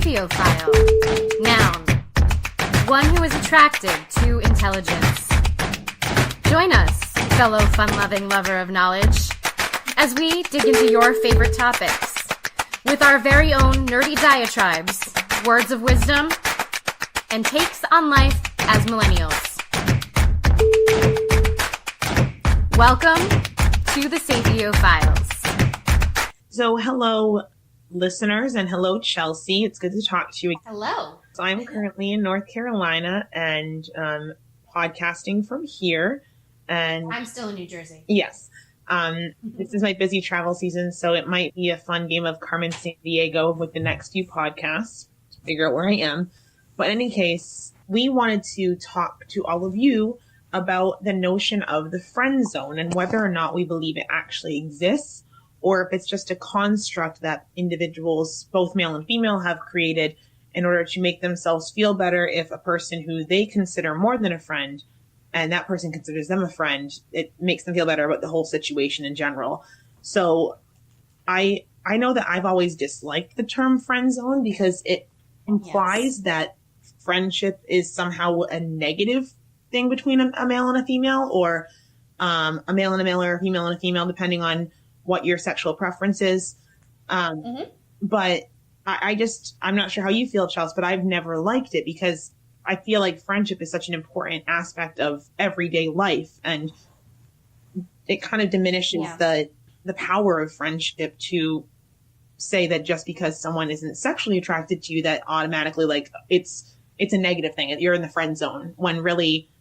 Sapiophile. Noun. One who is attracted to intelligence. Join us, fellow fun-loving lover of knowledge, as we dig into your favorite topics with our very own nerdy diatribes, words of wisdom, and takes on life as millennials. Welcome to the Sapiophile. So hello, listeners, and hello, Chelsea. It's good to talk to you. Hello. So I'm currently in North Carolina and podcasting from here. And I'm still in New Jersey. Yes. This is my busy travel season, so it might be a fun game of Carmen Sandiego with the next few podcasts to figure out where I am. But in any case, we wanted to talk to all of you about the notion of the friend zone and whether or not we believe it actually exists, or if it's just a construct that individuals, both male and female, have created in order to make themselves feel better if a person who they consider more than a friend and that person considers them a friend, it makes them feel better about the whole situation in general. So I know that I've always disliked the term friend zone because it implies that friendship is somehow a negative thing between a male and a female, or a male and a male, or a female and a female, depending on what your sexual preference is. But I'm not sure how you feel, Chelsea, but I've never liked it because I feel like friendship is such an important aspect of everyday life, and it kind of diminishes the power of friendship to say that just because someone isn't sexually attracted to you, that automatically, like, it's a negative thing. You're in the friend zone, when really,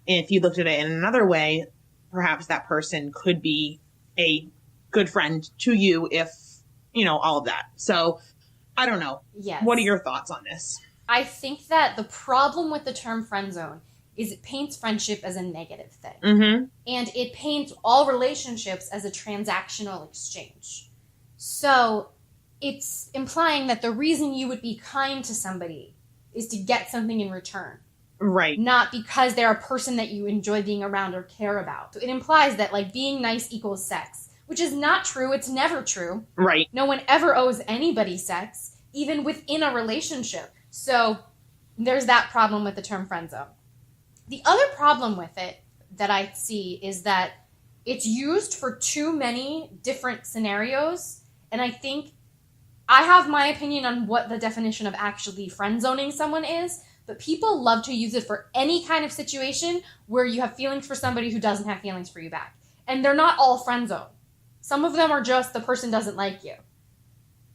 if you looked at it in another way, perhaps that person could be a good friend to you if, all of that. So I don't know. Yes. What are your thoughts on this? I think that the problem with the term friend zone is it paints friendship as a negative thing. Mm-hmm. And it paints all relationships as a transactional exchange. So it's implying that the reason you would be kind to somebody is to get something in return. Right. Not because they're a person that you enjoy being around or care about. So it implies that, like, being nice equals sex, which is not true. It's never true. Right. No one ever owes anybody sex, even within a relationship. So there's that problem with the term friend zone. The other problem with it that I see is that it's used for too many different scenarios. And I think I have my opinion on what the definition of actually friend zoning someone is, but people love to use it for any kind of situation where you have feelings for somebody who doesn't have feelings for you back. And they're not all friend zone. Some of them are just the person doesn't like you.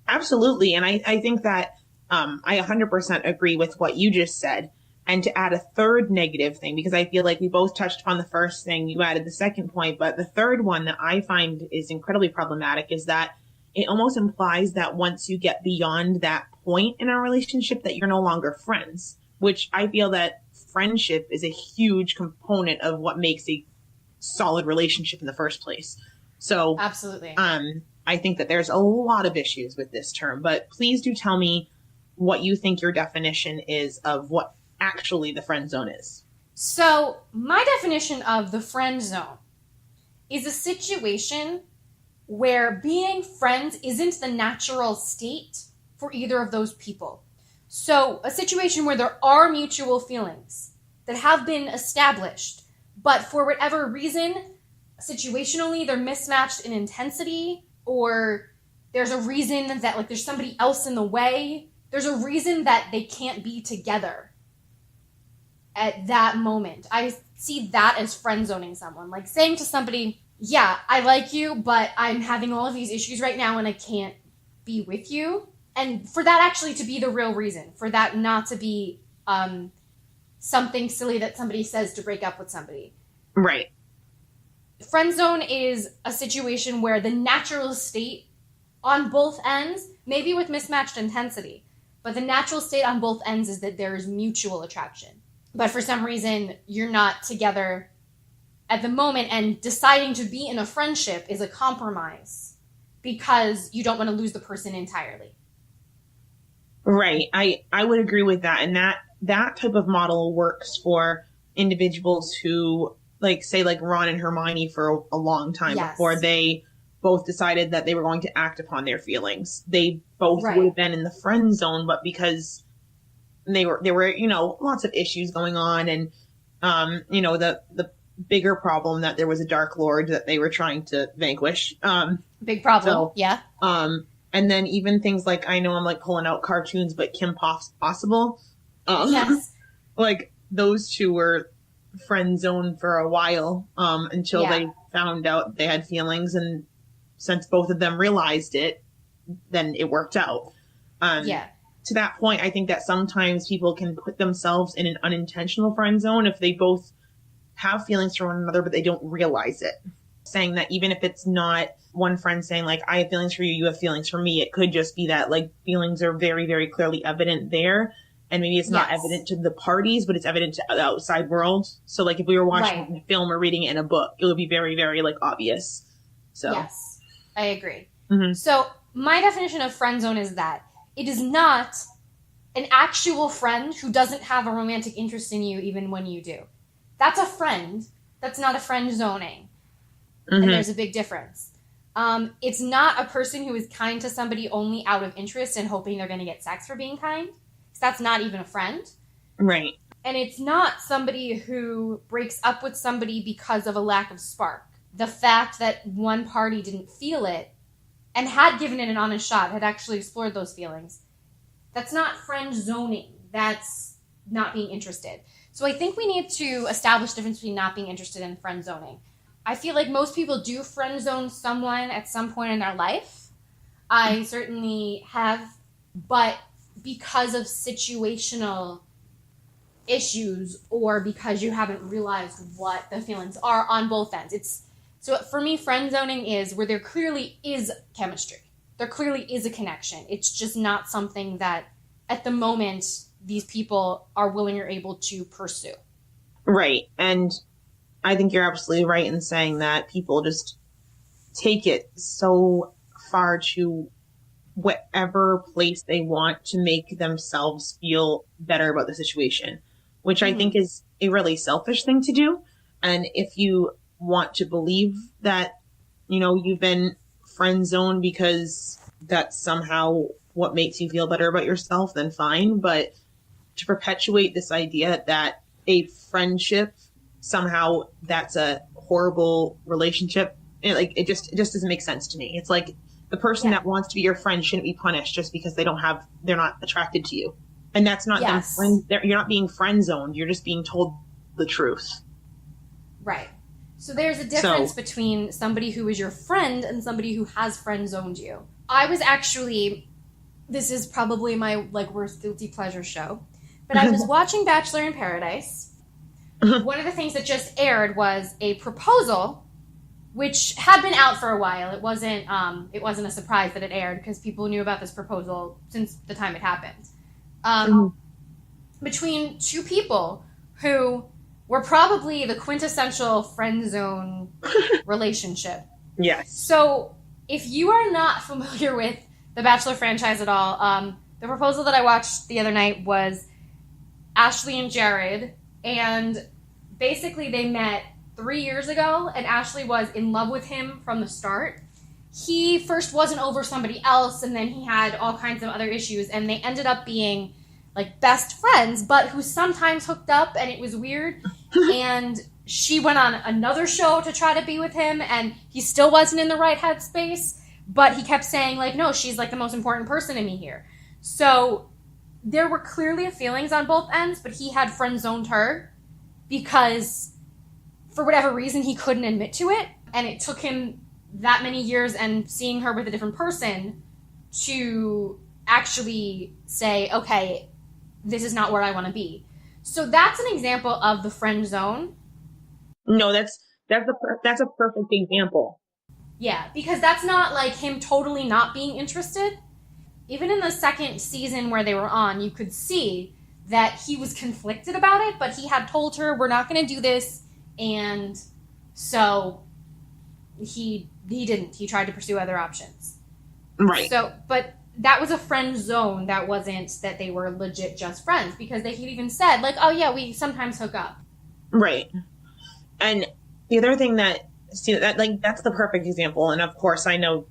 Absolutely. And I think that I 100% agree with what you just said. And to add a third negative thing, because I feel like we both touched upon the first thing, you added the second point, but the third one that I find is incredibly problematic is that it almost implies that once you get beyond that point in a relationship that you're no longer friends, which I feel that friendship is a huge component of what makes a solid relationship in the first place. So absolutely. I think that there's a lot of issues with this term, but please do tell me what you think your definition is of what actually the friend zone is. So my definition of the friend zone is a situation where being friends isn't the natural state for either of those people. So a situation where there are mutual feelings that have been established, but for whatever reason, situationally, they're mismatched in intensity, or there's a reason that, like, there's somebody else in the way. There's a reason that they can't be together at that moment. I see that as friend zoning someone. Like saying to somebody, yeah, I like you, but I'm having all of these issues right now and I can't be with you. And for that actually to be the real reason, for that not to be something silly that somebody says to break up with somebody. Right. Friend zone is a situation where the natural state on both ends, maybe with mismatched intensity, but the natural state on both ends is that there is mutual attraction. But for some reason, you're not together at the moment, and deciding to be in a friendship is a compromise because you don't want to lose the person entirely. Right. I would agree with that. And that type of model works for individuals who, like, say, like Ron and Hermione for a long time before they both decided that they were going to act upon their feelings. They both Right. would have been in the friend zone, but because there were, you know, lots of issues going on, and you know, the bigger problem that there was a dark lord that they were trying to vanquish. Big problem. So, yeah. And then even things like, I know I'm like pulling out cartoons, but Kim Possible. Yes. Like those two were friend zone for a while, until they found out they had feelings, and since both of them realized it, then it worked out. To that point, I think that sometimes people can put themselves in an unintentional friend zone if they both have feelings for one another, but they don't realize it. Saying that even if it's not one friend saying like, I have feelings for you, you have feelings for me, it could just be that like feelings are very, very clearly evident there. And maybe it's not evident to the parties, but it's evident to the outside world. So like if we were watching a film or reading it in a book, it would be very, very like obvious. So yes, I agree. Mm-hmm. So my definition of friend zone is that it is not an actual friend who doesn't have a romantic interest in you even when you do. That's a friend. That's not a friend zoning. Mm-hmm. And there's a big difference. It's not a person who is kind to somebody only out of interest and hoping they're going to get sex for being kind. So that's not even a friend. Right. And it's not somebody who breaks up with somebody because of a lack of spark. The fact that one party didn't feel it and had given it an honest shot, had actually explored those feelings. That's not friend zoning. That's not being interested. So I think we need to establish the difference between not being interested and friend zoning. I feel like most people do friend zone someone at some point in their life. I certainly have, but because of situational issues or because you haven't realized what the feelings are on both ends. So for me, friend zoning is where there clearly is chemistry. There clearly is a connection. It's just not something that at the moment these people are willing or able to pursue. Right. And I think you're absolutely right in saying that people just take it so far to whatever place they want to make themselves feel better about the situation, which I think is a really selfish thing to do. And if you want to believe that, you know, you've been friend zoned because that's somehow what makes you feel better about yourself, then fine. But to perpetuate this idea that a friendship somehow that's a horrible relationship, it just doesn't make sense to me. It's like the person that wants to be your friend shouldn't be punished just because they're not attracted to you. And that's not them you're not being friend zoned. You're just being told the truth. Right. So there's a difference between somebody who is your friend and somebody who has friend zoned you. I was actually, this is probably my worst guilty pleasure show, but I was watching Bachelor in Paradise. One of the things that just aired was a proposal which had been out for a while. It wasn't a surprise that it aired because people knew about this proposal since the time it happened. Between two people who were probably the quintessential friend zone relationship. Yes. So if you are not familiar with the Bachelor franchise at all, the proposal that I watched the other night was Ashley and Jared, and basically they met 3 years ago, and Ashley was in love with him from the start. He first wasn't over somebody else, and then he had all kinds of other issues, and they ended up being best friends, but who sometimes hooked up, and it was weird. And she went on another show to try to be with him, and he still wasn't in the right headspace, but he kept saying, no, she's the most important person to me here. So there were clearly feelings on both ends, but he had friend zoned her because for whatever reason, he couldn't admit to it. And it took him that many years and seeing her with a different person to actually say, okay, this is not where I want to be. So that's an example of the friend zone. No, that's a perfect example. Yeah, because that's not him totally not being interested. Even in the second season where they were on, you could see that he was conflicted about it, but he had told her, we're not going to do this. And so he didn't. He tried to pursue other options. Right. So, but that was a friend zone. That wasn't that they were legit just friends, because they had even said, oh yeah, we sometimes hook up. Right. And the other thing that See that, like, that's the perfect example. And of course, I know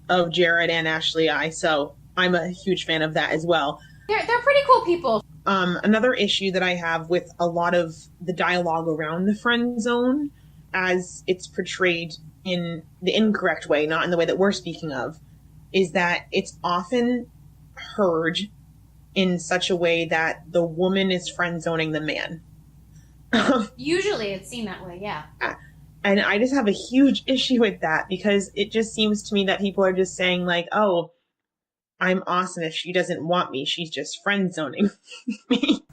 of Jared and Ashley so I'm a huge fan of that as well. They're pretty cool people. Another issue that I have with a lot of the dialogue around the friend zone, as it's portrayed in the incorrect way, not in the way that we're speaking of, is that it's often heard in such a way that the woman is friend zoning the man. Usually it's seen that way, yeah. And I just have a huge issue with that, because it just seems to me that people are just saying, like, oh, I'm awesome if she doesn't want me. She's just friend zoning me.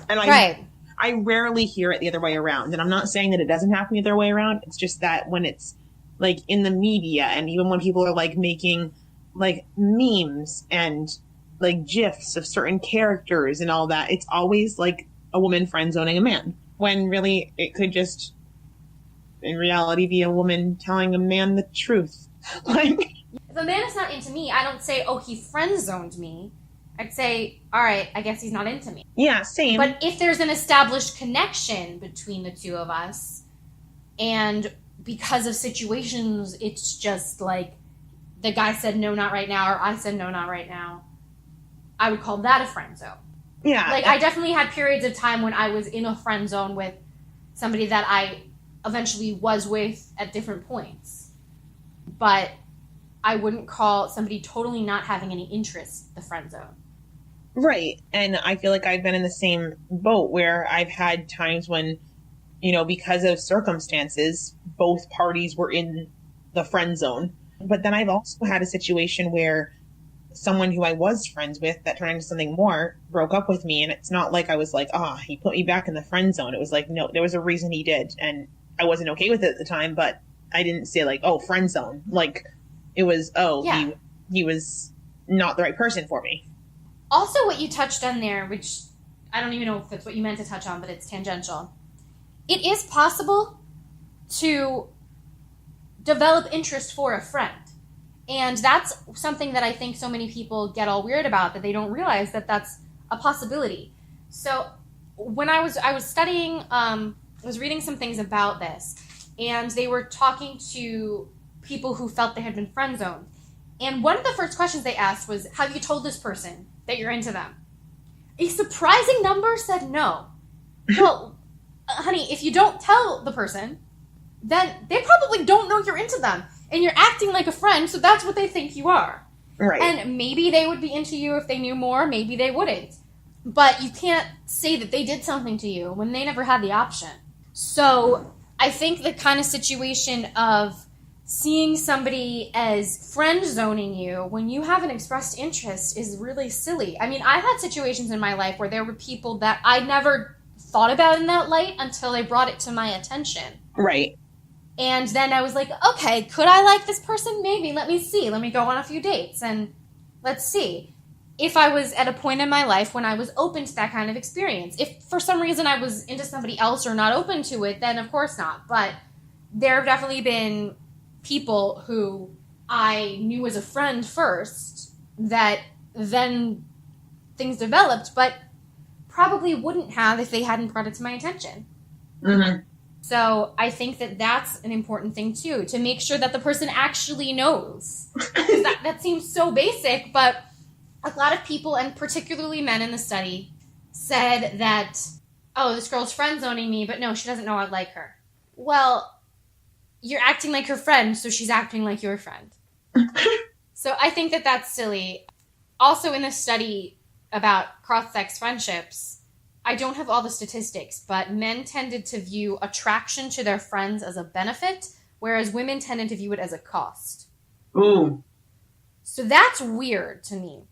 And I rarely hear it the other way around. And I'm not saying that it doesn't happen the other way around. It's just that when it's like in the media, and even when people are like making like memes and like GIFs of certain characters and all that, it's always like a woman friend zoning a man, when really it could just in reality be a woman telling a man the truth. Like, if a man is not into me, I don't say, oh, he friend zoned me. I'd say, all right, I guess he's not into me. Yeah, same. But if there's an established connection between the two of us, and because of situations, it's just like the guy said no, not right now, or I said no, not right now, I would call that a friend zone. Yeah. Like, I definitely had periods of time when I was in a friend zone with somebody that I eventually was with at different points. But I wouldn't call somebody totally not having any interest the friend zone. Right. And I feel like I've been in the same boat where I've had times when, you know, because of circumstances, both parties were in the friend zone. But then I've also had a situation where someone who I was friends with that turned into something more broke up with me. And it's not like I was like, he put me back in the friend zone. It was like, no, there was a reason he did. And I wasn't okay with it at the time, but I didn't say like, oh, friend zone. Like, it was, he was not the right person for me. Also, what you touched on there, which I don't even know if that's what you meant to touch on, but it's tangential. It is possible to develop interest for a friend. And that's something that I think so many people get all weird about, that they don't realize that that's a possibility. So when I was studying, I was reading some things about this, and they were talking to people who felt they had been friend zoned. And one of the first questions they asked was, have you told this person that you're into them? A surprising number said no. Well, honey, if you don't tell the person, then they probably don't know you're into them. And you're acting like a friend, so that's what they think you are. Right. And maybe they would be into you if they knew more, maybe they wouldn't. But you can't say that they did something to you when they never had the option. So I think the kind of situation of seeing somebody as friend zoning you when you haven't expressed interest is really silly. I mean, I've had situations in my life where there were people that I never thought about in that light until they brought it to my attention. Right. And then I was like, okay, could I like this person? Maybe. Let me see. Let me go on a few dates and let's see. If I was at a point in my life when I was open to that kind of experience. If for some reason I was into somebody else or not open to it, then of course not. But there have definitely been people who I knew as a friend first that then things developed, but probably wouldn't have if they hadn't brought it to my attention. Mm-hmm. So I think that that's an important thing too, to make sure that the person actually knows. that seems so basic, but a lot of people, and particularly men in the study, said that, oh, this girl's friend zoning me, but no, she doesn't know I like her. Well, you're acting like her friend, so she's acting like your friend. So I think that that's silly. Also, in this study about cross-sex friendships, I don't have all the statistics, but men tended to view attraction to their friends as a benefit, whereas women tended to view it as a cost. Ooh. So that's weird to me.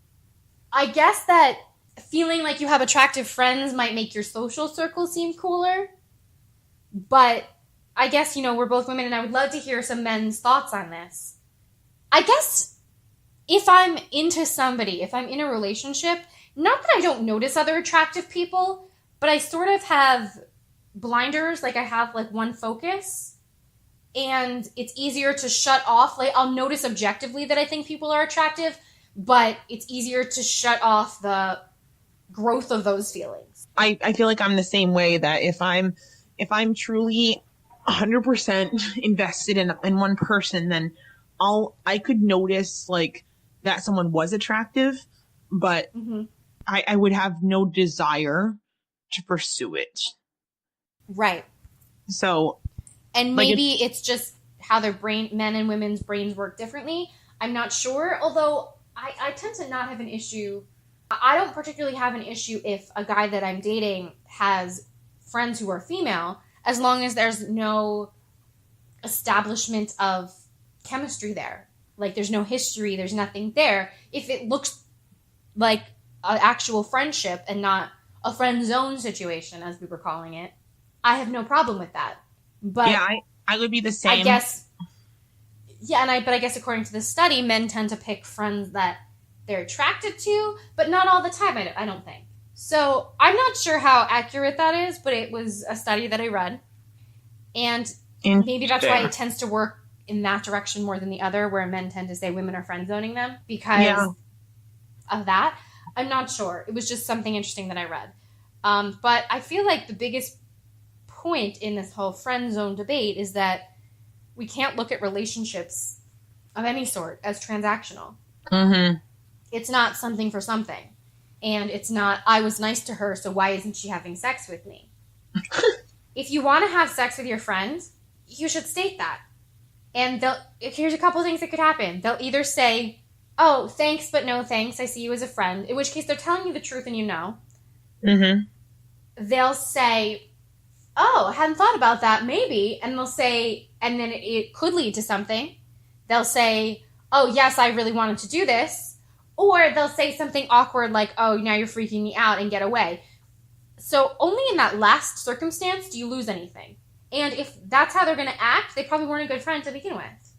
I guess that feeling like you have attractive friends might make your social circle seem cooler, but I guess, we're both women, and I would love to hear some men's thoughts on this. I guess if I'm into somebody, if I'm in a relationship, not that I don't notice other attractive people, but I sort of have blinders, like I have like one focus, and it's easier to shut off. Like, I'll notice objectively that I think people are attractive, but it's easier to shut off the growth of those feelings. I feel like I'm the same way, that if I'm truly 100% invested in one person, then I could notice like that someone was attractive, but Mm-hmm. I would have no desire to pursue it. Right. So, And like, maybe it's just how men and women's brains work differently. I'm not sure. Although I tend to not have an issue. I don't particularly have an issue if a guy that I'm dating has friends who are female, as long as there's no establishment of chemistry there. Like there's no history, there's nothing there. If it looks like an actual friendship and not a friend zone situation, as we were calling it, I have no problem with that. But yeah, I would be the same. I guess, but I guess according to this study, men tend to pick friends that they're attracted to, but not all the time, I don't think. So I'm not sure how accurate that is, but it was a study that I read. And maybe that's why it tends to work in that direction more than the other, where men tend to say women are friend zoning them because of that. I'm not sure. It was just something interesting that I read. But I feel like the biggest point in this whole friend zone debate is that we can't look at relationships of any sort as transactional. Mm-hmm. It's not something for something. And it's not, I was nice to her, so why isn't she having sex with me? If you want to have sex with your friend, you should state that. And here's a couple things that could happen. They'll either say, oh, thanks, but no thanks. I see you as a friend. In which case, they're telling you the truth and you know. Mm-hmm. They'll say, oh, I hadn't thought about that, maybe. And they'll say, and then it could lead to something. They'll say, oh, yes, I really wanted to do this. Or they'll say something awkward like, oh, now you're freaking me out, and get away. So only in that last circumstance do you lose anything. And if that's how they're going to act, they probably weren't a good friend to begin with.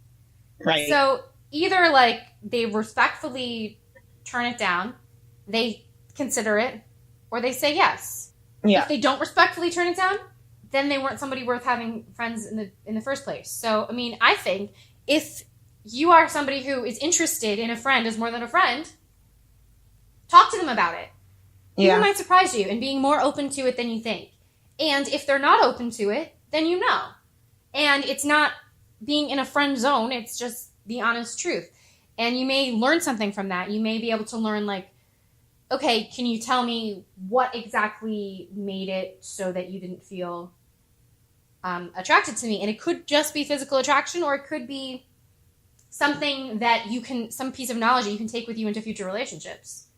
Right. So either like they respectfully turn it down, they consider it, or they say yes. Yeah. If they don't respectfully turn it down, then they weren't somebody worth having friends in the first place. So, I mean, I think if you are somebody who is interested in a friend as more than a friend, talk to them about it. People might surprise you in being more open to it than you think. And if they're not open to it, then you know. And it's not being in a friend zone, it's just the honest truth. And you may learn something from that. You may be able to learn, like, okay, can you tell me what exactly made it so that you didn't feel attracted to me? And it could just be physical attraction, or it could be something that some piece of knowledge that you can take with you into future relationships.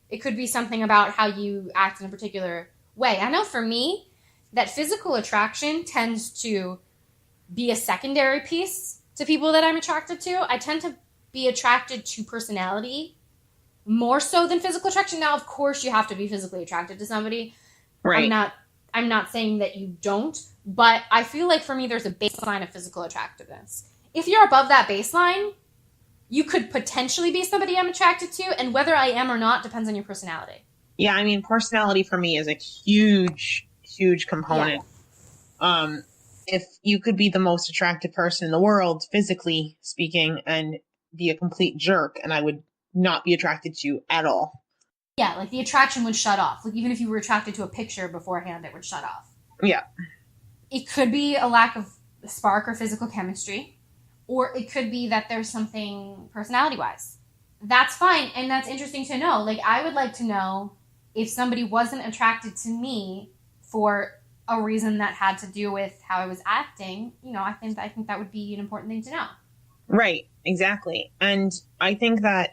It could be something about how you act in a particular way. I know for me that physical attraction tends to be a secondary piece to people that I'm attracted to. I tend to be attracted to personality more so than physical attraction. Now, of course, you have to be physically attracted to somebody. Right. I'm not saying that you don't, but I feel like for me, there's a baseline of physical attractiveness. If you're above that baseline, you could potentially be somebody I'm attracted to, and whether I am or not depends on your personality. Yeah, I mean, personality for me is a huge, huge component. Yeah. If you could be the most attractive person in the world, physically speaking, and be a complete jerk, and I would not be attracted to you at all. Yeah, like the attraction would shut off. Like even if you were attracted to a picture beforehand, it would shut off. Yeah. It could be a lack of spark or physical chemistry, or it could be that there's something personality-wise. That's fine, and that's interesting to know. Like, I would like to know if somebody wasn't attracted to me for a reason that had to do with how I was acting. You know, I think that would be an important thing to know. Right, exactly. And I think that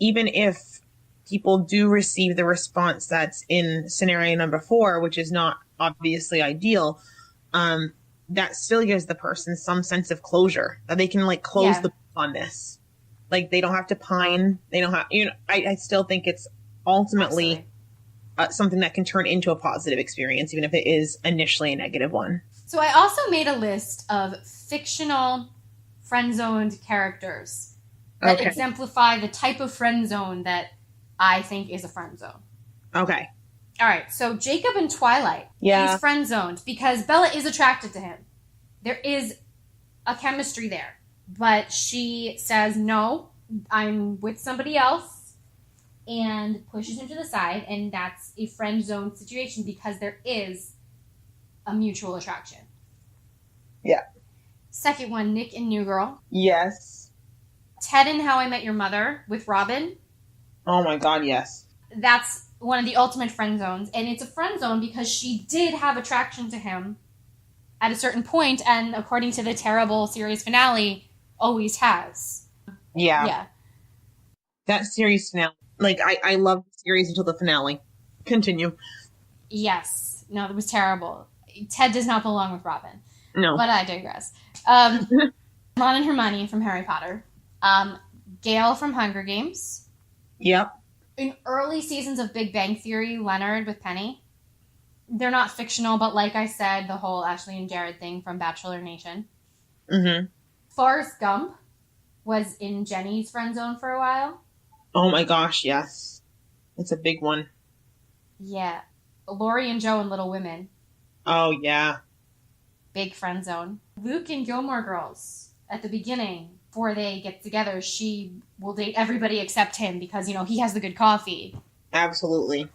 even if people do receive the response that's in scenario number 4, which is not obviously ideal, that still gives the person some sense of closure, that they can like close the book on this. Like they don't have to pine. They don't have, you know, I still think it's ultimately something that can turn into a positive experience, even if it is initially a negative one. So I also made a list of fictional friend-zoned characters that exemplify the type of friend zone that I think is a friend zone. Okay. All right. So Jacob in Twilight, he's friend zoned because Bella is attracted to him. There is a chemistry there, but she says, no, I'm with somebody else, and pushes him to the side. And that's a friend zone situation because there is a mutual attraction. Yeah. Second one, Nick and New Girl. Yes. Ted and How I Met Your Mother with Robin. Oh my God, yes. That's one of the ultimate friend zones. And it's a friend zone because she did have attraction to him at a certain point, and according to the terrible series finale, always has. Yeah. Yeah. That series finale. Like, I loved the series until the finale. Continue. Yes. No, it was terrible. Ted does not belong with Robin. No. But I digress. Ron and Hermione from Harry Potter. Gail from Hunger Games. Yep. In early seasons of Big Bang Theory, Leonard with Penny. They're not fictional, but like I said, the whole Ashley and Jared thing from Bachelor Nation. Mm-hmm. Forrest Gump was in Jenny's friend zone for a while. Oh my gosh, yes. It's a big one. Yeah. Lori and Joe in Little Women. Oh, yeah. Big friend zone. Luke and Gilmore Girls. At the beginning, before they get together, she will date everybody except him because, you know, he has the good coffee. Absolutely.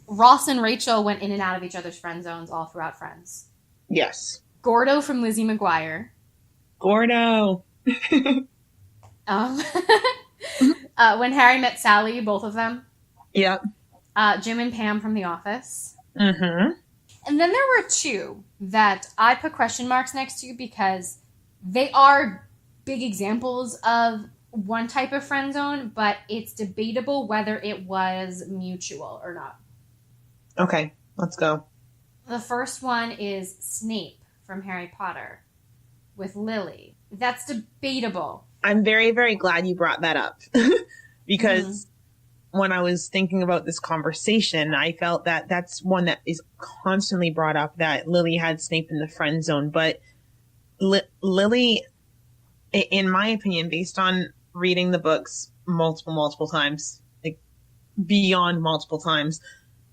Ross and Rachel went in and out of each other's friend zones all throughout Friends. Yes. Gordo from Lizzie McGuire. Gordo. When Harry Met Sally, both of them. Yep. Jim and Pam from The Office. Mm-hmm. And then there were two that I put question marks next to because they are big examples of one type of friend zone, but it's debatable whether it was mutual or not. Okay, let's go. The first one is Snape from Harry Potter with Lily. That's debatable. I'm very, very glad you brought that up because when I was thinking about this conversation, I felt that that's one that is constantly brought up, that Lily had Snape in the friend zone. But Lily, in my opinion, based on reading the books multiple times, like beyond multiple times,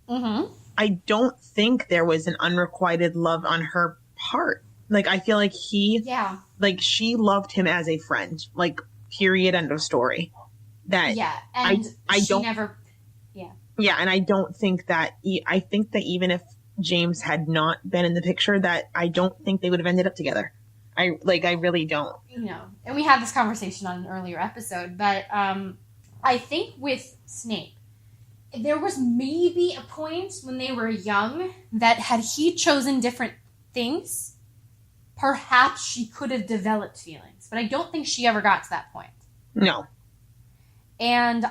I don't think there was an unrequited love on her part. Like, I feel like she loved him as a friend, like, period, end of story. That and I she don't never, and I don't think that, I think that even if James had not been in the picture, that I don't think they would have ended up together. I really don't. You know, and we had this conversation on an earlier episode, but I think with Snape, there was maybe a point when they were young that had he chosen different things, perhaps she could have developed feelings. But I don't think she ever got to that point. No. And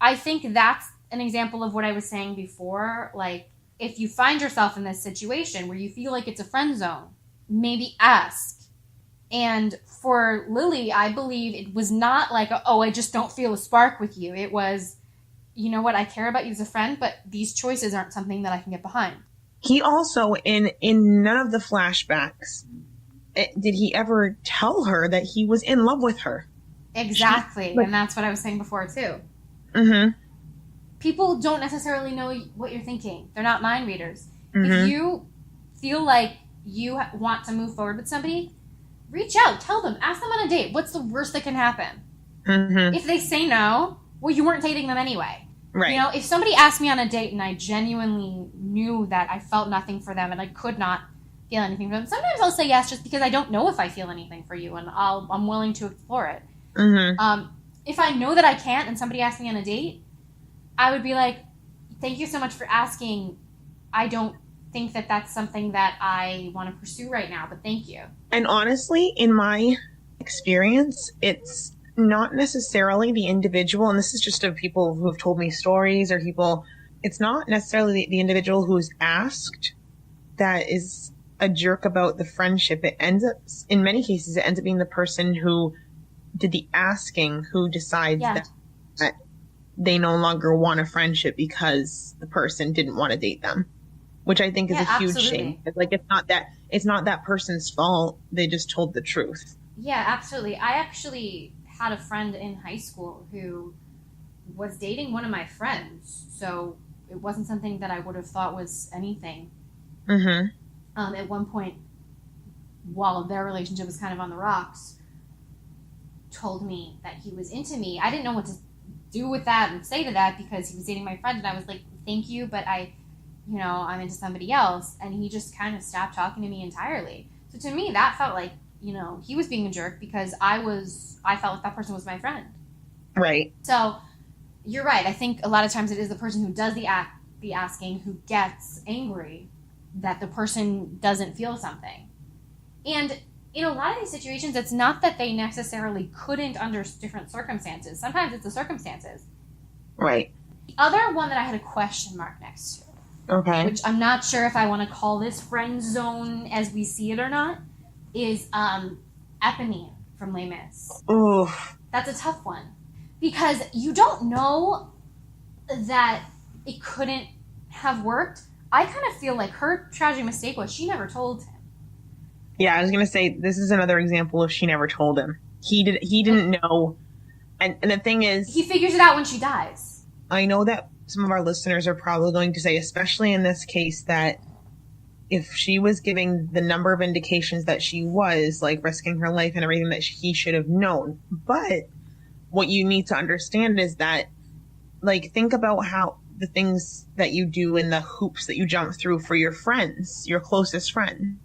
I think that's an example of what I was saying before. Like, if you find yourself in this situation where you feel like it's a friend zone, maybe ask. And for Lily, I believe it was not like, oh, I just don't feel a spark with you. It was, you know what, I care about you as a friend, but these choices aren't something that I can get behind. He also, in none of the flashbacks, did he ever tell her that he was in love with her. Exactly. And that's what I was saying before, too. Mm-hmm. People don't necessarily know what you're thinking. They're not mind readers. Mm-hmm. If you feel like you want to move forward with somebody, reach out. Tell them. Ask them on a date. What's the worst that can happen? Mm-hmm. If they say no, well, you weren't dating them anyway. Right. You know, if somebody asked me on a date and I genuinely knew that I felt nothing for them and I could not feel anything for them, sometimes I'll say yes just because I don't know if I feel anything for you and I'm willing to explore it. Mm-hmm. If I know that I can't and somebody asks me on a date, I would be like, thank you so much for asking. I don't think that that's something that I want to pursue right now, but thank you. And honestly, in my experience, it's not necessarily the individual, and this is just of people who have told me stories or people, it's not necessarily the individual who's asked that is a jerk about the friendship. It ends up, in many cases, it ends up being the person who did the asking who decides that they no longer want a friendship because the person didn't want to date them, which I think is a huge shame. It's like, it's not that person's fault. They just told the truth. Yeah, absolutely. I actually had a friend in high school who was dating one of my friends, so it wasn't something that I would have thought was anything. Mm-hmm. At one point, while their relationship was kind of on the rocks, told me that he was into me. I didn't know what to do with that and say to that because he was dating my friend, and I was like, thank you, but I'm into somebody else. And he just kind of stopped talking to me entirely. So to me, that felt like, he was being a jerk because I felt like that person was my friend. Right. So you're right. I think a lot of times it is the person who does the asking who gets angry that the person doesn't feel something. And in a lot of these situations, it's not that they necessarily couldn't under different circumstances. Sometimes it's the circumstances. Right. The other one that I had a question mark next to, okay, which I'm not sure if I want to call this friend zone as we see it or not, is Eponine from Les Mis. Ooh. That's a tough one. Because you don't know that it couldn't have worked. I kind of feel like her tragic mistake was she never told him. Yeah, I was going to say, this is another example of she never told him. He didn't know. And the thing is, he figures it out when she dies. I know that some of our listeners are probably going to say, especially in this case, that if she was giving the number of indications that she was, like, risking her life and everything, that he should have known. But what you need to understand is that, like, think about how the things that you do and the hoops that you jump through for your friends, your closest friend.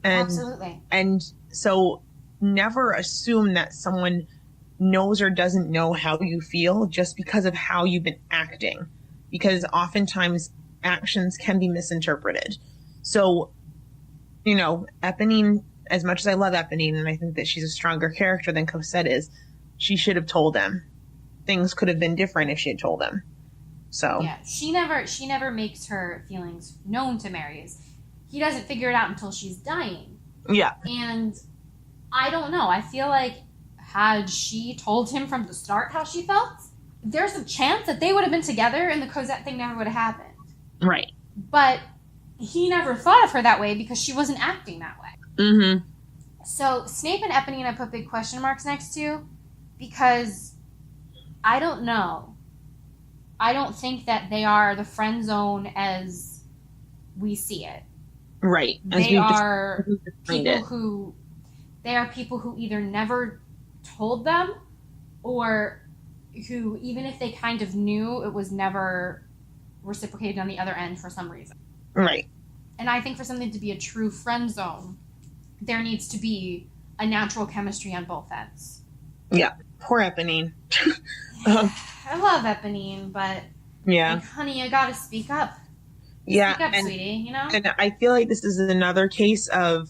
Absolutely. And so never assume that someone knows or doesn't know how you feel just because of how you've been acting. Because oftentimes actions can be misinterpreted. So, Eponine, as much as I love Eponine, and I think that she's a stronger character than Cosette is, she should have told him. Things could have been different if she had told him. So yeah, she never makes her feelings known to Marius. He doesn't figure it out until she's dying. Yeah. And I don't know. I feel like had she told him from the start how she felt, there's a chance that they would have been together and the Cosette thing never would have happened. Right. But he never thought of her that way because she wasn't acting that way. Mm-hmm. So Snape and Eponine I put big question marks next to because I don't know. I don't think that they are the friend zone as we see it. Right. They are people who either never told them or who, even if they kind of knew, it was never reciprocated on the other end for some reason. Right. And I think for something to be a true friend zone, there needs to be a natural chemistry on both ends. Yeah. Poor Eponine. I love Eponine, but yeah, like, honey, you gotta speak up. Yeah. Speak up, sweetie, And I feel like this is another case of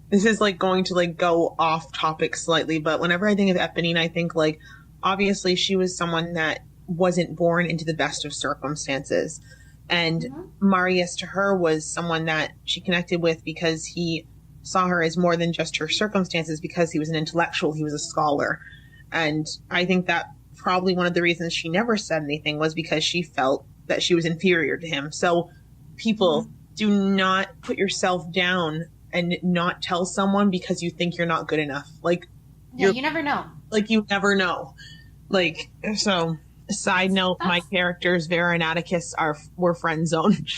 this is like going to like go off topic slightly, but whenever I think of Eponine, I think like, obviously she was someone that wasn't born into the best of circumstances. And Marius to her was someone that she connected with because he saw her as more than just her circumstances, because he was an intellectual, he was a scholar. And I think that probably one of the reasons she never said anything was because she felt that she was inferior to him. So people, do not put yourself down and not tell someone because you think you're not good enough. Like, you never know. Like, you never know. Like, so, side note, my characters, Vera and Atticus, were friend zoned.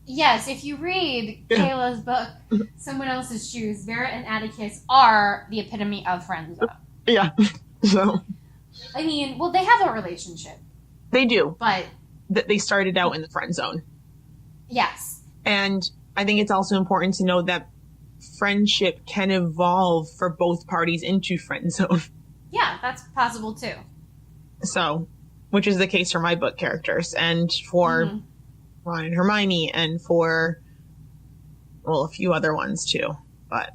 Yes, if you read Kayla's book, Someone Else's Shoes, Vera and Atticus are the epitome of friend zone. Yeah. So. I mean, well, they have a relationship. They do. But. They started out in the friend zone. Yes. And I think it's also important to know that friendship can evolve for both parties into friend zone. Yeah, that's possible too. So, which is the case for my book characters and for Ron and Hermione and for, well, a few other ones too. But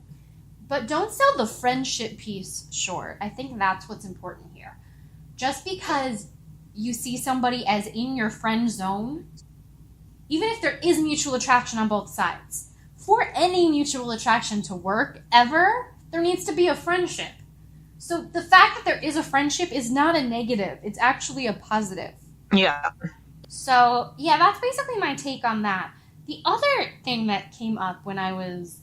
don't sell the friendship piece short. I think that's what's important here. Just because you see somebody as in your friend zone, even if there is mutual attraction on both sides, for any mutual attraction to work ever, there needs to be a friendship. So the fact that there is a friendship is not a negative. It's actually a positive. Yeah. So, yeah, that's basically my take on that. The other thing that came up when I was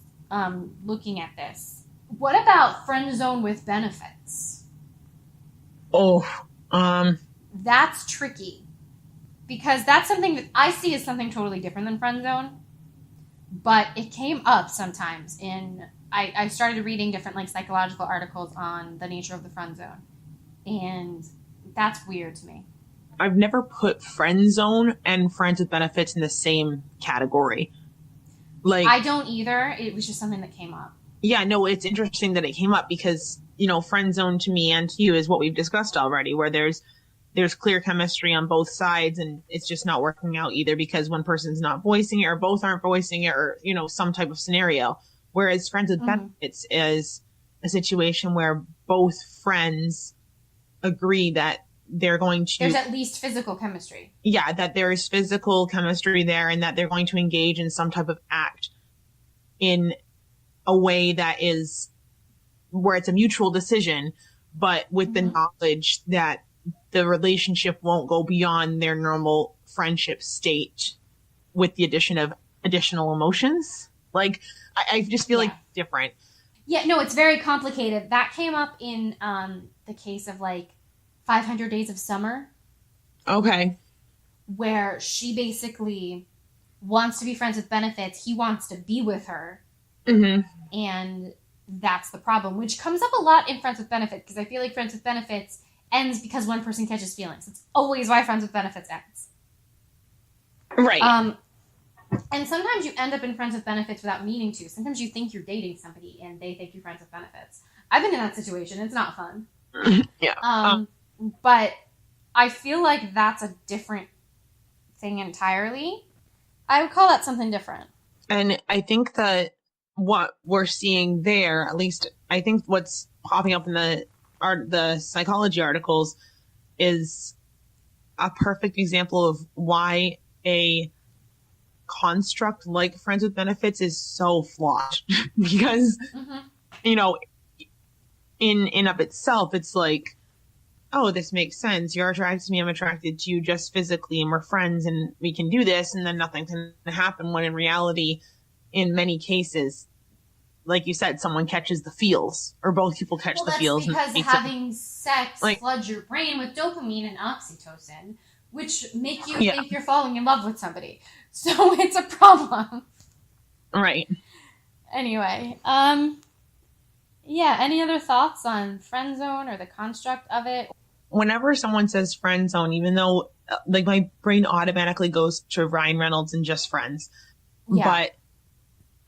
looking at this, what about friend zone with benefits? That's tricky. Because that's something that I see as something totally different than friend zone. But it came up sometimes I started reading different like psychological articles on the nature of the friend zone. And that's weird to me. I've never put friend zone and friends with benefits in the same category. Like, I don't either. It was just something that came up. yeah, no, it's interesting that it came up because, you know, friend zone to me and to you is what we've discussed already, where there's clear chemistry on both sides and it's just not working out either because one person's not voicing it or both aren't voicing it or, you know, some type of scenario. Whereas friends with benefits is a situation where both friends agree that they're going to, There's at least physical chemistry. yeah, that there is physical chemistry there and that they're going to engage in some type of act in a way that is where it's a mutual decision, but with the knowledge that the relationship won't go beyond their normal friendship state with the addition of additional emotions. Like, I just feel like it's different. Yeah, no, it's very complicated. That came up in the case of like 500 Days of Summer. Okay. Where she basically wants to be friends with benefits. He wants to be with her. Mm-hmm. And that's the problem, which comes up a lot in Friends with Benefits, because I feel like Friends with Benefits ends because one person catches feelings. It's always why Friends with Benefits ends. Right. And sometimes you end up in Friends with Benefits without meaning to. Sometimes you think you're dating somebody and they think you're friends with benefits. I've been in that situation. It's not fun. Yeah. But I feel like that's a different thing entirely. I would call that something different. And I think that what we're seeing there, at least I think what's popping up in the psychology articles is a perfect example of why a construct like friends with benefits is so flawed. Because, you know, in of itself, it's like, oh, this makes sense. You're attracted to me. I'm attracted to you just physically and we're friends and we can do this. And then nothing can happen, when in reality, in many cases, like you said, someone catches the feels or both people catch the feels. Because having sex floods your brain with dopamine and oxytocin, which make you think you're falling in love with somebody. So it's a problem. Right. Anyway, yeah, any other thoughts on friend zone or the construct of it? Whenever someone says friend zone, even though like my brain automatically goes to Ryan Reynolds and Just Friends. Yeah. But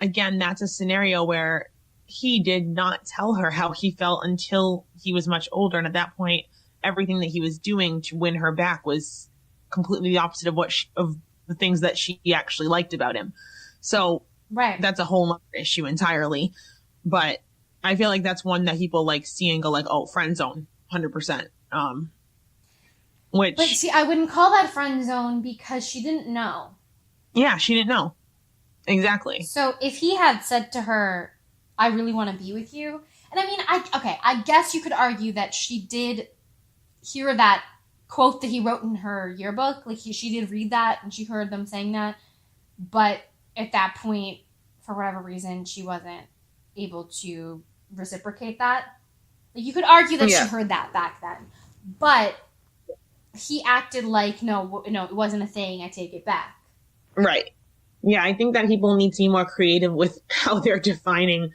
again, that's a scenario where he did not tell her how he felt until he was much older. And at that point, everything that he was doing to win her back was completely the opposite of of the things that she actually liked about him. So that's a whole other issue entirely. But I feel like that's one that people like see and go like, oh, friend zone, 100%. But see, I wouldn't call that friend zone because she didn't know. Yeah, she didn't know. Exactly. So if he had said to her, I really want to be with you. And I mean, I guess you could argue that she did hear that quote that he wrote in her yearbook. Like she did read that and she heard them saying that. But at that point, for whatever reason, she wasn't able to reciprocate that. Like you could argue that she heard that back then. But he acted like, no, it wasn't a thing. I take it back. Right. Yeah, I think that people need to be more creative with how they're defining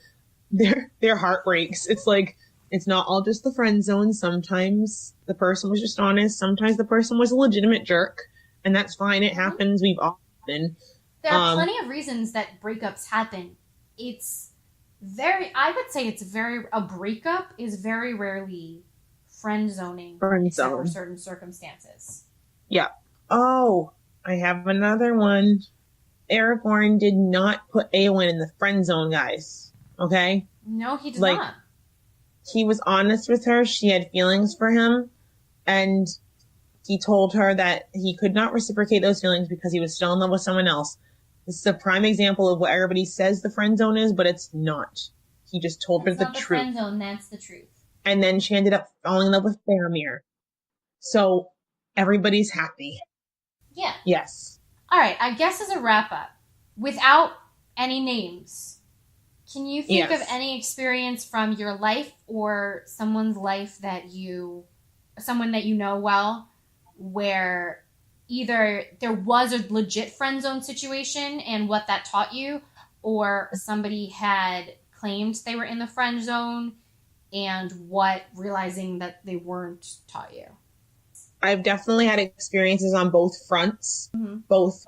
their heartbreaks. It's like, it's not all just the friend zone. Sometimes the person was just honest. Sometimes the person was a legitimate jerk. And that's fine. It happens. We've all been. There are plenty of reasons that breakups happen. I would say a breakup is very rarely friend zoning. Except for certain circumstances. Yeah. Oh, I have another one. Aragorn did not put Eowyn in the friend zone, guys. Okay? No, he did not. He was honest with her. She had feelings for him. And he told her that he could not reciprocate those feelings because he was still in love with someone else. This is a prime example of what everybody says the friend zone is, but it's not. He just told her the truth. Friend zone, that's the truth. And then she ended up falling in love with Faramir. So everybody's happy. Yeah. Yes. All right, I guess as a wrap-up, without any names, can you think of any experience from your life or someone's life someone that you know well, where either there was a legit friend zone situation and what that taught you, or somebody had claimed they were in the friend zone and what realizing that they weren't taught you? I've definitely had experiences on both fronts, both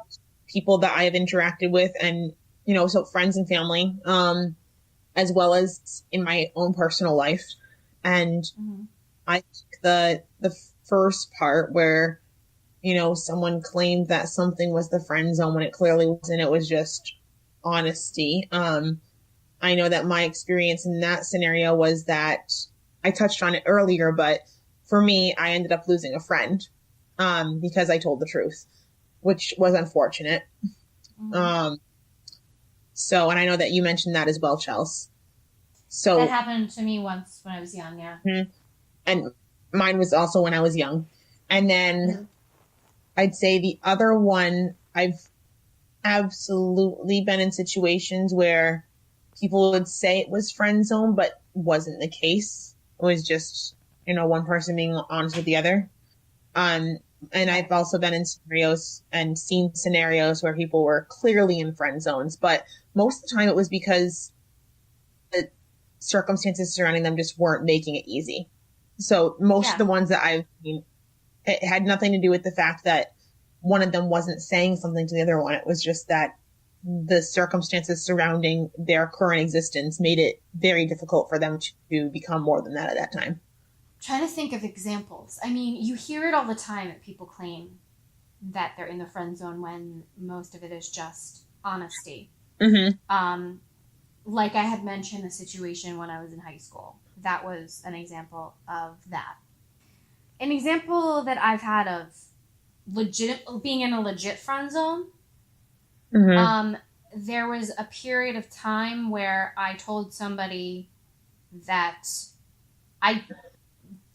people that I have interacted with and so friends and family, as well as in my own personal life. And I think the first part where, someone claimed that something was the friend zone when it clearly wasn't, it was just honesty. I know that my experience in that scenario was that I touched on it earlier, but for me, I ended up losing a friend, because I told the truth, which was unfortunate. So, and I know that you mentioned that as well, Chels. So that happened to me once when I was young, yeah. And mine was also when I was young. And then I'd say the other one, I've absolutely been in situations where people would say it was friend zone, but wasn't the case. It was just, one person being honest with the other. And I've also been in scenarios and seen scenarios where people were clearly in friend zones, but most of the time it was because the circumstances surrounding them just weren't making it easy. So most of the ones that I've seen, it had nothing to do with the fact that one of them wasn't saying something to the other one. It was just that the circumstances surrounding their current existence made it very difficult for them to become more than that at that time. Trying to think of examples. I mean, you hear it all the time that people claim that they're in the friend zone when most of it is just honesty. Like I had mentioned a situation when I was in high school. That was an example of that. An example that I've had of being in a legit friend zone. There was a period of time where I told somebody that I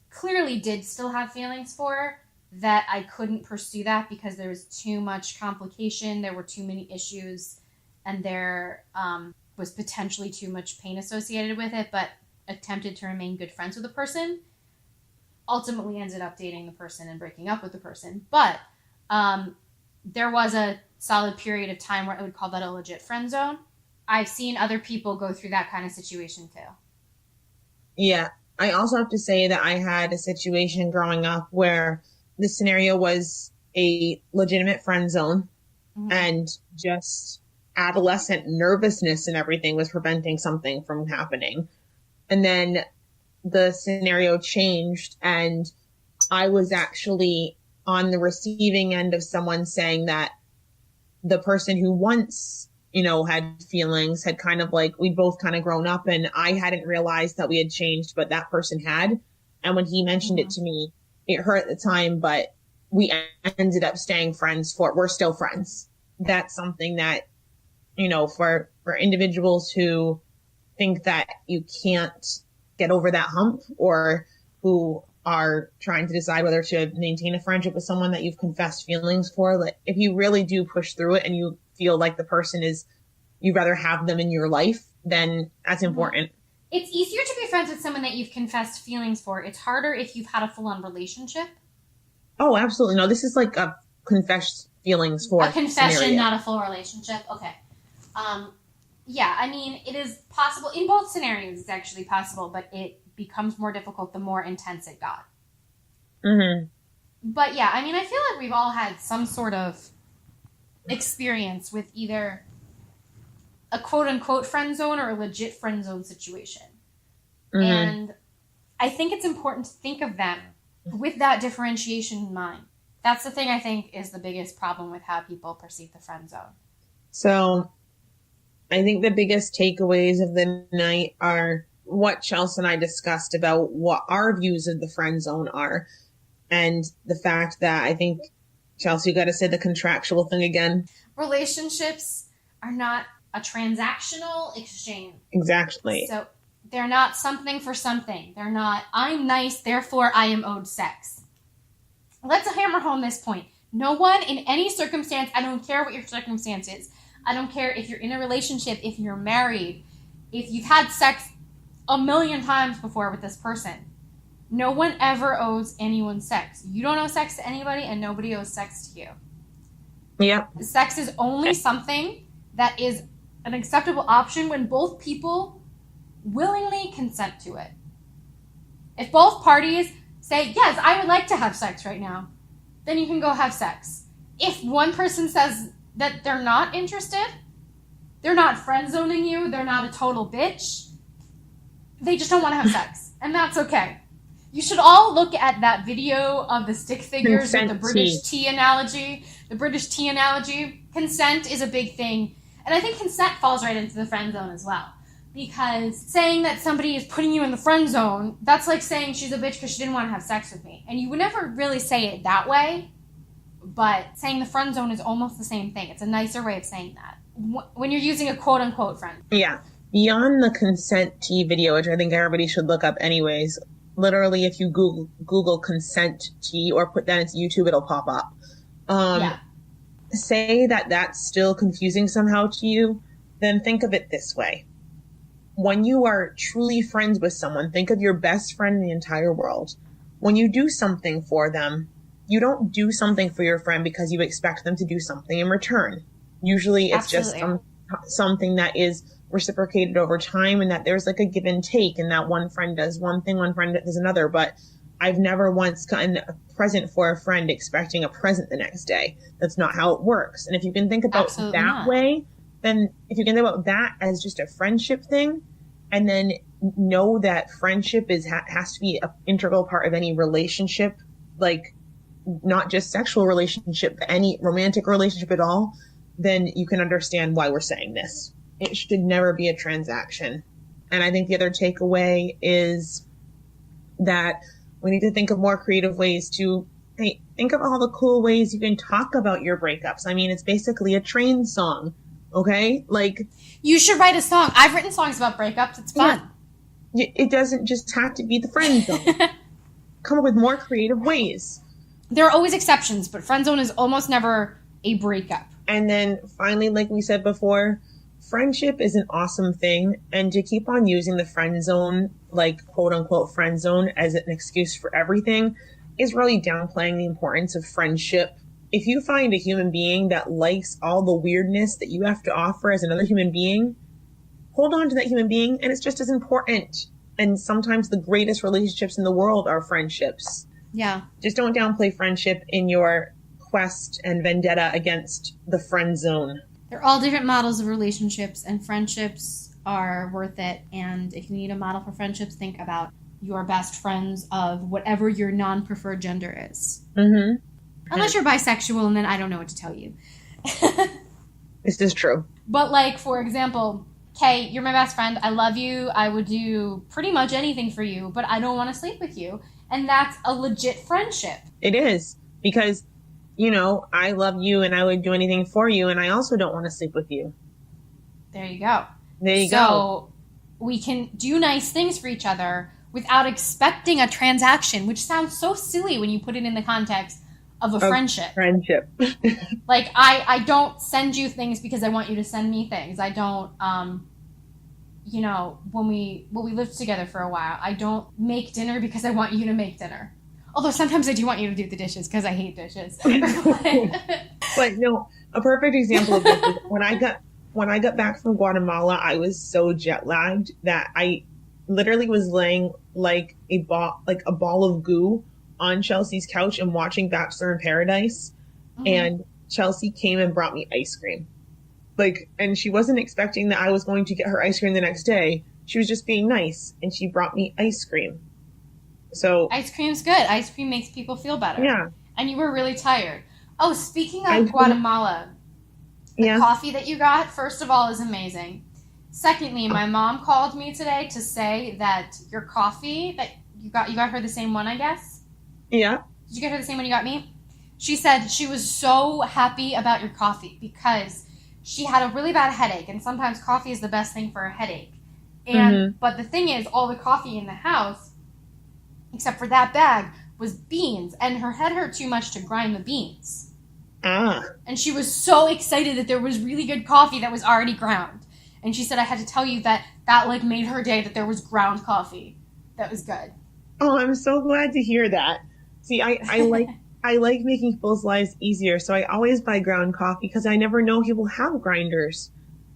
clearly did still have feelings for, that I couldn't pursue that because there was too much complication, there were too many issues, and there was potentially too much pain associated with it, but attempted to remain good friends with the person. Ultimately ended up dating the person and breaking up with the person. But there was a solid period of time where I would call that a legit friend zone. I've seen other people go through that kind of situation too. Yeah. I also have to say that I had a situation growing up where the scenario was a legitimate friend zone, and just adolescent nervousness and everything was preventing something from happening. And then the scenario changed, and I was actually on the receiving end of someone saying that the person who once, had feelings had kind of like, we'd both kind of grown up, and I hadn't realized that we had changed, but that person had. And when he mentioned it to me, it hurt at the time, but we ended up staying friends we're still friends. That's something that, for individuals who think that you can't get over that hump, or who are trying to decide whether to maintain a friendship with someone that you've confessed feelings for, like if you really do push through it and you feel like the person you'd rather have them in your life, then that's important. It's easier to be friends with someone that you've confessed feelings for. It's harder if you've had a full-on relationship. Oh, absolutely. No, this is like a confessed feelings for a confession, scenario. Not a full relationship. Okay. Yeah, I mean, it is possible. In both scenarios, it's actually possible, but it becomes more difficult the more intense it got. But yeah, I mean, I feel like we've all had some sort of experience with either a quote-unquote friend zone or a legit friend zone situation. And I think it's important to think of them with that differentiation in mind. That's the thing I think is the biggest problem with how people perceive the friend zone. So I think the biggest takeaways of the night are what Chelsea and I discussed about what our views of the friend zone are. And the fact that I think, Chelsea, you got to say the contractual thing again. Relationships are not a transactional exchange. Exactly. So they're not something for something. They're not, I'm nice, therefore I am owed sex. Let's hammer home this point. No one in any circumstance, I don't care what your circumstance is. I don't care if you're in a relationship, if you're married, if you've had sex a million times before with this person. No one ever owes anyone sex. You don't owe sex to anybody, and nobody owes sex to you. Yeah. Sex is only something that is an acceptable option when both people willingly consent to it. If both parties say, yes, I would like to have sex right now, then you can go have sex. If one person says that they're not interested, They're not friend zoning you. They're not a total bitch. They just don't want to have sex. And that's okay. You should all look at that video of the stick figures with the British tea analogy. The British tea analogy. Consent is a big thing. And I think consent falls right into the friend zone as well. Because saying that somebody is putting you in the friend zone, that's like saying she's a bitch because she didn't want to have sex with me. And you would never really say it that way. But saying the friend zone is almost the same thing. It's a nicer way of saying that. When you're using a quote-unquote friend. Yeah. Beyond the consent tea video, which I think everybody should look up anyways, literally if you Google consent tea or put that into YouTube, it'll pop up. Say that that's still confusing somehow to you, then think of it this way. When you are truly friends with someone, think of your best friend in the entire world. When you do something for them, you don't do something for your friend because you expect them to do something in return. Usually it's just something that is reciprocated over time and that there's like a give and take and that one friend does one thing, one friend does another. But I've never once gotten a present for a friend expecting a present the next day. That's not how it works. And if you can think about way, then if you can think about that as just a friendship thing and then know that friendship has to be an integral part of any relationship, like not just sexual relationship, but any romantic relationship at all, then you can understand why we're saying this. It should never be a transaction. And I think the other takeaway is that we need to think of more creative ways to think of all the cool ways you can talk about your breakups. I mean, it's basically a train song. Okay? Like, you should write a song. I've written songs about breakups. It's fun. It doesn't just have to be the friend zone. Come up with more creative ways. There are always exceptions, but friend zone is almost never a breakup. And then finally, like we said before, friendship is an awesome thing. And to keep on using the friend zone, like quote unquote friend zone, as an excuse for everything is really downplaying the importance of friendship. If you find a human being that likes all the weirdness that you have to offer as another human being, hold on to that human being and it's just as important. And sometimes the greatest relationships in the world are friendships. Yeah. Just don't downplay friendship in your quest and vendetta against the friend zone. They're all different models of relationships, and friendships are worth it. And if you need a model for friendships, think about your best friends of whatever your non-preferred gender is. Mm-hmm. Unless you're bisexual, and then I don't know what to tell you. This is true. But like, for example, Kay, you're my best friend. I love you. I would do pretty much anything for you, but I don't want to sleep with you. And that's a legit friendship. It is. Because, you know, I love you and I would do anything for you, and I also don't want to sleep with you. There you go. There you go. So we can do nice things for each other without expecting a transaction, which sounds so silly when you put it in the context of a friendship. Friendship. Like, I don't send you things because I want you to send me things. I don't, you know, when we lived together for a while, I don't make dinner because I want you to make dinner. Although sometimes I do want you to do the dishes because I hate dishes. But no, a perfect example of this is when I got back from Guatemala, I was so jet lagged that I literally was laying like a ball of goo on Chelsea's couch and watching Bachelor in Paradise. Mm-hmm. And Chelsea came and brought me ice cream. And she wasn't expecting that I was going to get her ice cream the next day. She was just being nice, and she brought me ice cream. So ice cream's good. Ice cream makes people feel better. Yeah. And you were really tired. Oh, speaking of Guatemala, the coffee that you got, first of all, is amazing. Secondly, my mom called me today to say that your coffee that you got her the same one, I guess? Yeah. Did you get her the same one you got me? She said she was so happy about your coffee because she had a really bad headache, and sometimes coffee is the best thing for a headache. And But the thing is, all the coffee in the house, except for that bag, was beans, and her head hurt too much to grind the beans. And she was so excited that there was really good coffee that was already ground. And she said, I had to tell you that made her day, that there was ground coffee that was good. Oh, I'm so glad to hear that. See, I like making people's lives easier, so I always buy ground coffee because I never know who will have grinders.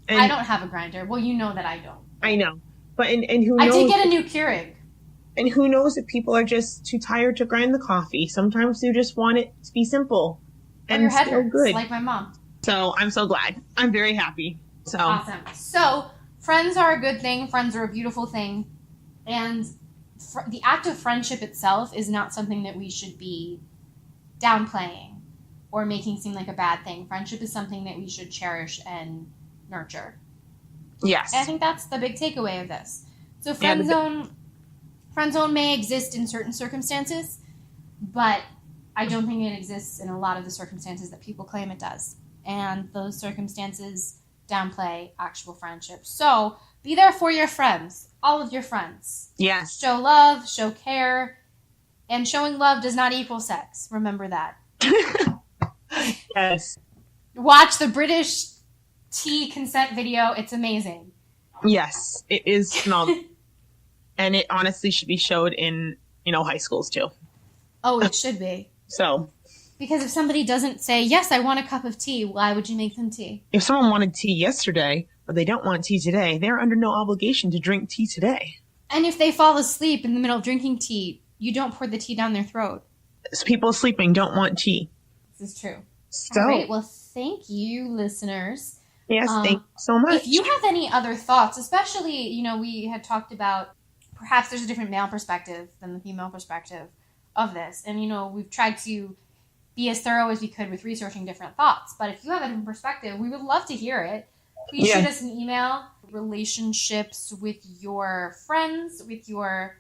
And I don't have a grinder. Well, you know that I don't. I know. But and who knows? I did get a new Keurig. And who knows if people are just too tired to grind the coffee. Sometimes you just want it to be simple and your head still hurts, good. Like my mom. So I'm so glad. I'm very happy. So Awesome. So friends are a good thing. Friends are a beautiful thing. And the act of friendship itself is not something that we should be downplaying or making seem like a bad thing. Friendship is something that we should cherish and nurture. yes. And I think that's the big takeaway of this. So friend zone may exist in certain circumstances, but I don't think it exists in a lot of the circumstances that people claim it does. And those circumstances downplay actual friendship. So be there for your friends, all of your friends. Yes. Show love, show care, and showing love does not equal sex. Remember that. Yes. Watch the British tea consent video. It's amazing. Yes. It is phenomenal. And it honestly should be showed in, high schools too. Oh, it should be. So. Because if somebody doesn't say, yes, I want a cup of tea, why would you make them tea? If someone wanted tea yesterday, but they don't want tea today, they're under no obligation to drink tea today. And if they fall asleep in the middle of drinking tea, you don't pour the tea down their throat. People sleeping don't want tea. This is true. So, all right. Well, thank you, listeners. Yes, thank you so much. If you have any other thoughts, especially, we had talked about perhaps there's a different male perspective than the female perspective of this. And, we've tried to be as thorough as we could with researching different thoughts. But if you have a different perspective, we would love to hear it. Please shoot us an email. Relationships with your friends, with your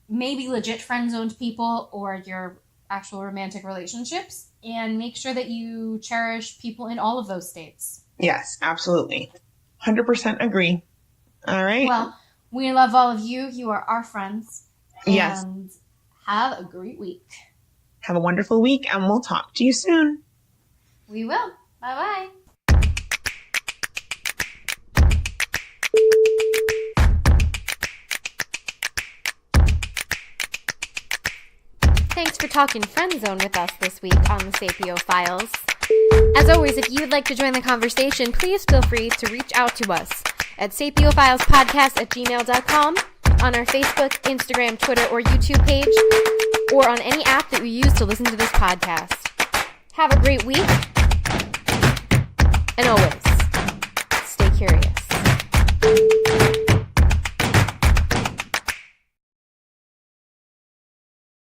maybe legit friend-zoned people, or your actual romantic relationships. And make sure that you cherish people in all of those states. Yes, absolutely. 100% agree. All right. Well, we love all of you. You are our friends. Yes. And have a great week. Have a wonderful week, and we'll talk to you soon. We will. Bye-bye. Thanks for talking Friend Zone with us this week on the Sapio Files. As always, if you would like to join the conversation, please feel free to reach out to us at sapiofilespodcast@gmail.com, on our Facebook, Instagram, Twitter, or YouTube page, or on any app that we use to listen to this podcast. Have a great week, and always, stay curious.